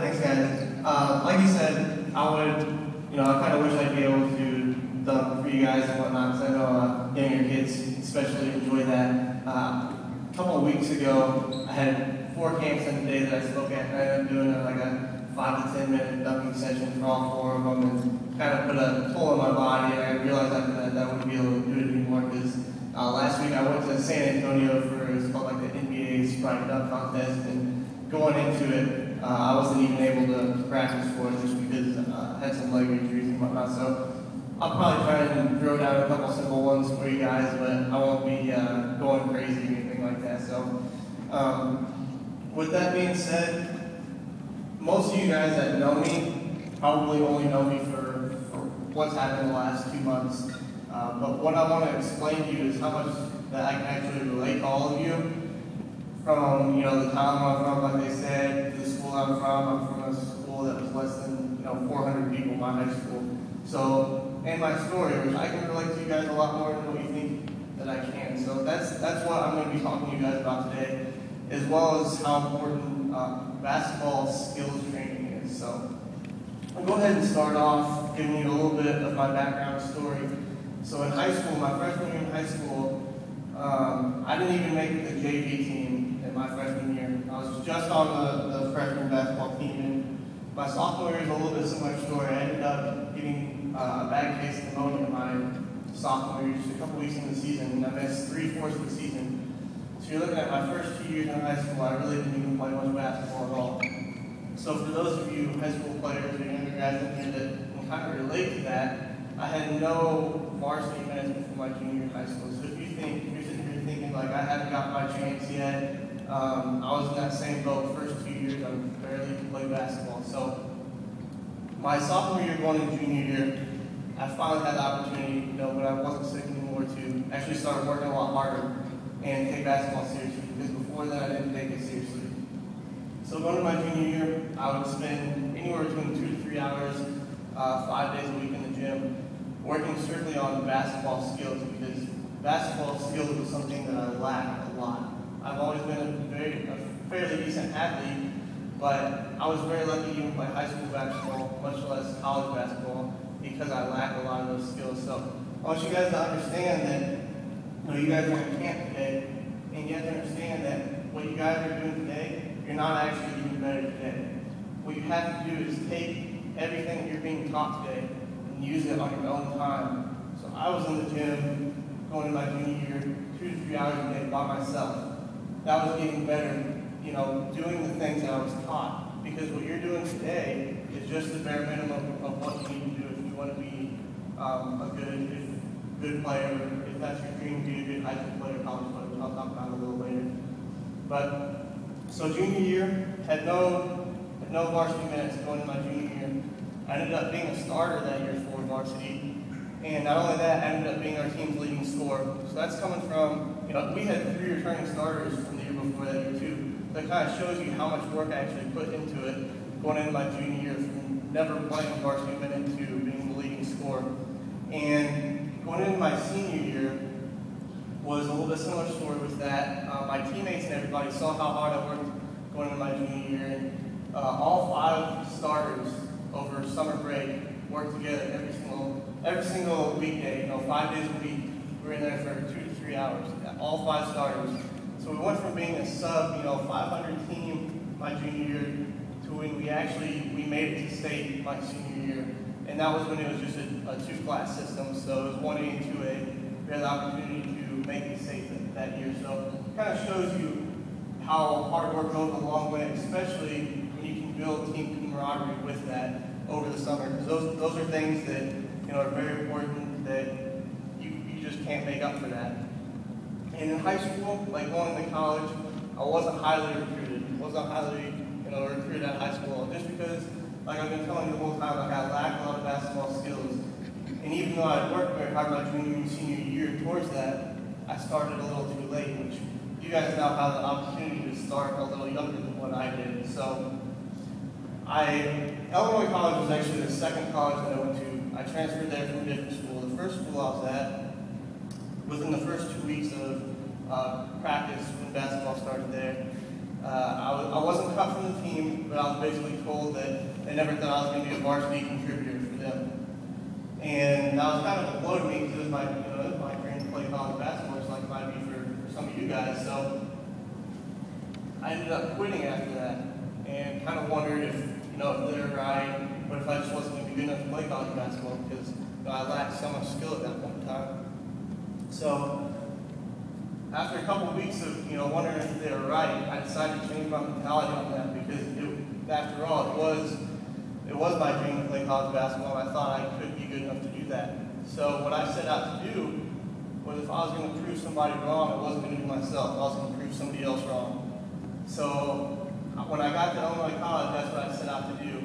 thanks guys. Like you said, I kind of wish I'd be able to dunk for you guys and whatnot, because I know younger kids especially enjoy that. A couple of weeks ago, I had 4 camps in the day that I spoke at, and I ended up doing like a 5 to 10 minute dunking session for all 4 of them, and kind of put a toll on my body, and I realized after that wouldn't be able to do it anymore, because last week I went to San Antonio for, it's called like the NBA Sprite Dunk Contest, and going into it, I wasn't even able to practice for it just because I had some leg injuries and whatnot. So I'll probably try and throw down a couple simple ones for you guys, but I won't be going crazy or anything like that. So with that being said, most of you guys that know me probably only know me for what's happened in the last 2 months. But what I want to explain to you is how much that I can actually relate to all of you. From the town I'm from, like they said, the school I'm from a school that was less than 400 people, my high school. So, and my story, which I can relate to you guys a lot more than what you think that I can. So that's what I'm going to be talking to you guys about today, as well as how important basketball skills training is. So I'll go ahead and start off giving you a little bit of my background story. So in high school, my freshman year in high school, I didn't even make the JV team in my freshman year. I was just on the freshman basketball team. And my sophomore year is a little bit similar story. I ended up getting a bad case of pneumonia my sophomore year, just a couple weeks into the season, and I missed 3/4 of the season. So you're looking at my first 2 years in high school, I really didn't even play much basketball at all. So for those of you high school players or younger guys in here that can kind of relate to that, I had no varsity minutes before my junior year in high school. So if you're sitting here thinking like I haven't got my chance yet, I was in that same boat. First 2 years, I barely could play basketball. So my sophomore year going into junior year, I finally had the opportunity, when I wasn't sick anymore, to actually start working a lot harder and take basketball seriously, because before that I didn't take it seriously. So going to my junior year, I would spend anywhere between 2 to 3 hours, 5 days a week in the gym, working strictly on basketball skills, because basketball skills was something that I lacked a lot. I've always been a fairly decent athlete, but I was very lucky to even play high school basketball, much less college basketball, because I lacked a lot of those skills. So I want you guys to understand that you guys are in camp today, and you have to understand that what you guys are doing today, you're not actually doing better today. What you have to do is take everything that you're being taught today and use it on your own time. So I was in the gym going to my junior year 2 to 3 hours a day by myself. That was getting better, doing the things that I was taught. Because what you're doing today is just the bare minimum of what you need to do if you want to be a good player, if that's your dream, be a good high school player, college player, which I'll talk about a little later. But, so junior year, had no varsity minutes going into my junior year. I ended up being a starter that year for varsity. And not only that, I ended up being our team's leading scorer. So that's coming from, we had 3 returning starters from the year before that year too. So that kind of shows you how much work I actually put into it going into my junior year, from never playing varsity minute to being the leading scorer. And going into my senior year was a little bit similar story with that. My teammates and everybody saw how hard I worked going into my junior year. And all 5 starters over summer break worked together every single weekday, 5 days a week. We were in there for 2 to 3 hours, all 5 starters. So we went from being a sub, 500 team my junior year to when we made it to state my senior year. And that was when it was just a 2-class system, so it was 1A and 2A. We had the opportunity to make it state that year. So it kind of shows you how hard work goes a long way, especially when you can build team camaraderie with that over the summer. Because those are things that are very important, that you just can't make up for that. And in high school, like going to college, I wasn't highly recruited. I wasn't highly recruited at high school, just because, like I've been telling you the whole time, I lacked a lot of basketball skills. And even though I worked very hard my junior and senior year towards that, I started a little too late, which you guys now have the opportunity to start a little younger than what I did. So Illinois College was actually the second college that I went to. I transferred there from a different school. The first school I was at, within the first 2 weeks of practice when basketball started there, I wasn't cut from the team, but I was basically told that they never thought I was going to be a varsity contributor for them. And that was kind of a blow to me because it was my, it was my dream to play college basketball, just like it might be for some of you guys. So I ended up quitting after that and kind of wondered if they're right, but if I just wasn't going to be good enough to play college basketball because I lacked so much skill at that point in time. So after a couple of weeks of wondering if they were right, I decided to change my mentality on that because after all, it was my dream to play college basketball, and I thought I could be good enough to do that. So what I set out to do was, if I was going to prove somebody wrong, I wasn't going to do myself. I was going to prove somebody else wrong. So when I got to Illinois College, that's what I set out to do.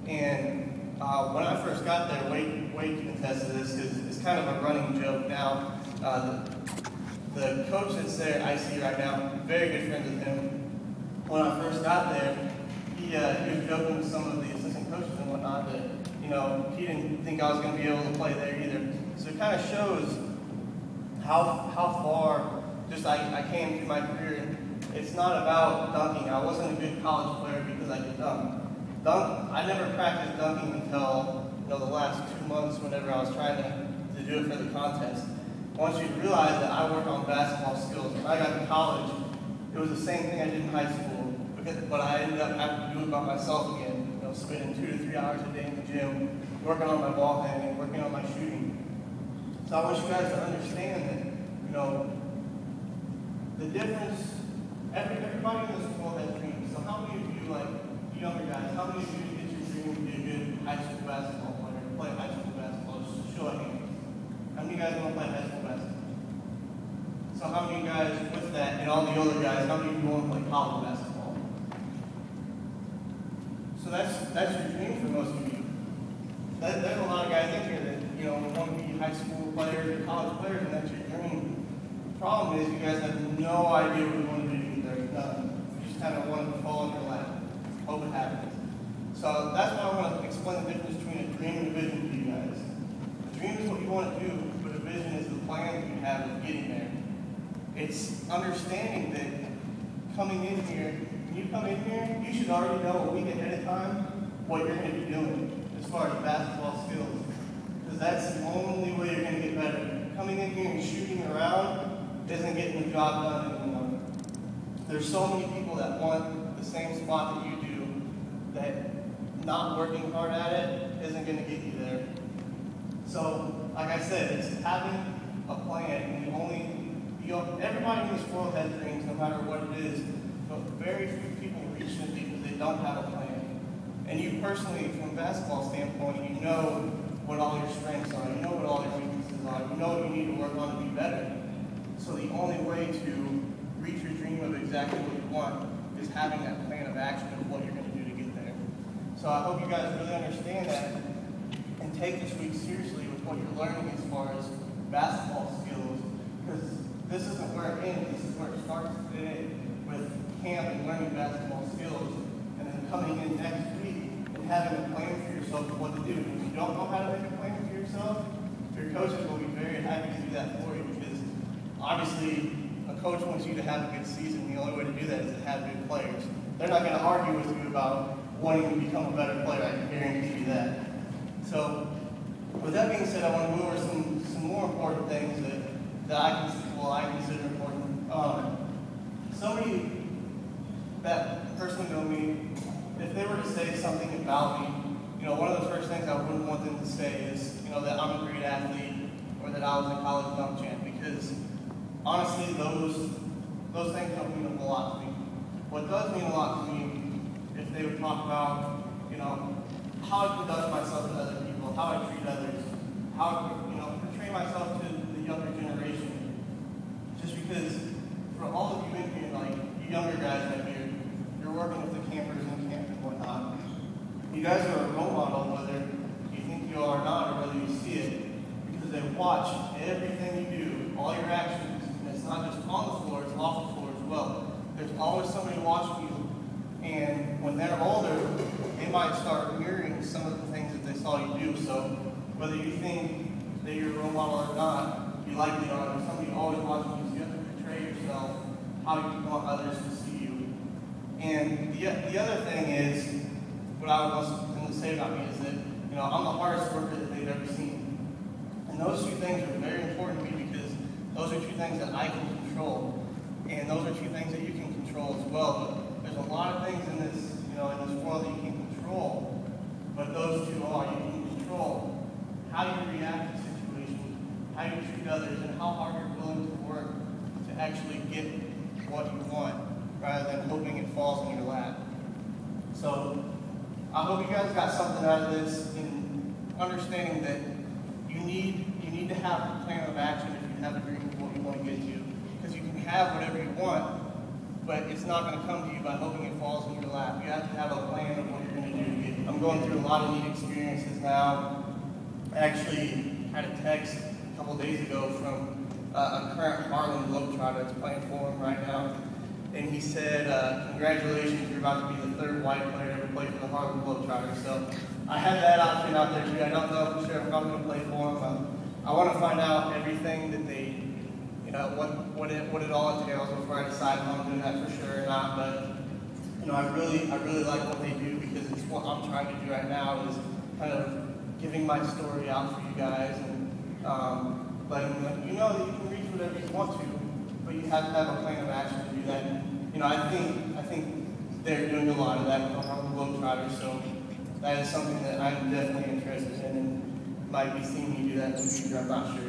And when I first got there, Wade can attest to this because it's kind of a running joke now. The coach that's there, I see right now, very good friends with him. When I first got there, he was joking with some of the assistant coaches and whatnot that, he didn't think I was going to be able to play there either. So it kind of shows how far just I came through my career. It's not about dunking. I wasn't a good college player because I could dunk. I never practiced dunking until the last 2 months whenever I was trying to do it for the contest. Once you realize that I work on basketball skills, when I got to college, it was the same thing I did in high school, but I ended up having to do it by myself again. Spending 2 to 3 hours a day in the gym, working on my ball handling, working on my shooting. So I want you guys to understand that, the difference, everybody in this world has dreams. So how many of you, you younger guys, how many of you get your dream to be a good high school basketball player, play high school basketball? Just show of hands. How many of you guys want to play high school basketball? So how many of you guys, with that, and all the older guys, how many of you want to play college basketball? So that's your dream for most of you. There's a lot of guys in here that want to be high school players or college players, and that's your dream. The problem is you guys have no idea what you want to do. There's none. You just kind of want it to fall in your lap. Hope it happens. So that's why I want to explain the difference between a dream and a vision to you guys. A dream is what you want to do, but a vision is the plan that you have of getting there. It's understanding that coming in here, when you come in here, you should already know a week ahead of time what you're going to be doing as far as basketball skills. Because that's the only way you're going to get better. Coming in here and shooting around isn't getting the job done anymore. There's so many people that want the same spot that you do that not working hard at it isn't going to get you there. So, like I said, it's having a plan. And everybody in this world has dreams, no matter what it is. But very few people reach them because they don't have a plan. And you personally, from a basketball standpoint, you know what all your strengths are, you know what all your weaknesses are, you know what you need to work on to be better. So the only way to reach your dream of exactly what you want is having that plan of action of what you're going to do to get there. So I hope you guys really understand that and take this week seriously with what you're learning as far as basketball skills, because this isn't where it ends, this is where it starts today with camp and learning basketball skills, and then coming in next week and having a plan for yourself of what to do. If you don't know how to make a plan for yourself, your coaches will be very happy to do that for you, because obviously a coach wants you to have a good season. The only way to do that is to have good players. They're not going to argue with you about wanting to become a better player. I can guarantee you that. So with that being said, I want to move over some more important things that I consider important. Somebody that personally know me, if they were to say something about me, one of the first things I wouldn't want them to say is, that I'm a great athlete or that I was a college dunk champ, because honestly, those things don't mean a whole lot to me. What does mean a lot to me, if they would talk about, how I conduct myself with other people, how I treat others, how I, portray myself to the younger generation. Just because for all of you in here, you younger guys right here, you're working with the campers in camp and whatnot. You guys are a role model, whether you think you are or not, or whether you see it, because they watch everything you do, all your actions, and it's not just on the floor, it's off the floor as well. There's always somebody watching you, and when they're older, they might start mirroring some of the things that they saw you do. So whether you think that you're a role model or not, you likely are. There's somebody always watching you, so you have to portray yourself how you want others to see you. And the other thing is, what I was going to say about me is that, I'm the hardest worker that they've ever seen. And those two things are very important to me because those are two things that I can control. And those are two things that you can control as well. But there's a lot of things in this, in this world that you can control. But those two are, you can control how you react to situations, how you treat others, and how hard you're willing to work to actually get what you want, rather than hoping it falls in your lap. So I hope you guys got something out of this in understanding that you need to have a plan of action if you have a dream of what you want to get to. Because you can have whatever you want, but it's not going to come to you by hoping it falls in your lap. You have to have a plan of what you're going to do to get it. I'm going through a lot of neat experiences now. I actually had a text a couple days ago from a current Harlem Globetrotter that's playing for him right now. And he said, congratulations, you're about to be the third white player to ever play for the Harlem Globetrotters. So I have that option out there too. I don't know for sure if I'm going to play for them. I want to find out everything that they, what it all entails before I decide if I'm doing that for sure or not. But I really like what they do because it's what I'm trying to do right now is kind of giving my story out for you guys and letting you know that you can reach whatever you want to, but you have to have a plan of action to do that. I think they're doing a lot of that with the Harlem Globetrotters, so that is something that I'm definitely interested in and might be seeing me do that in the future. I'm not sure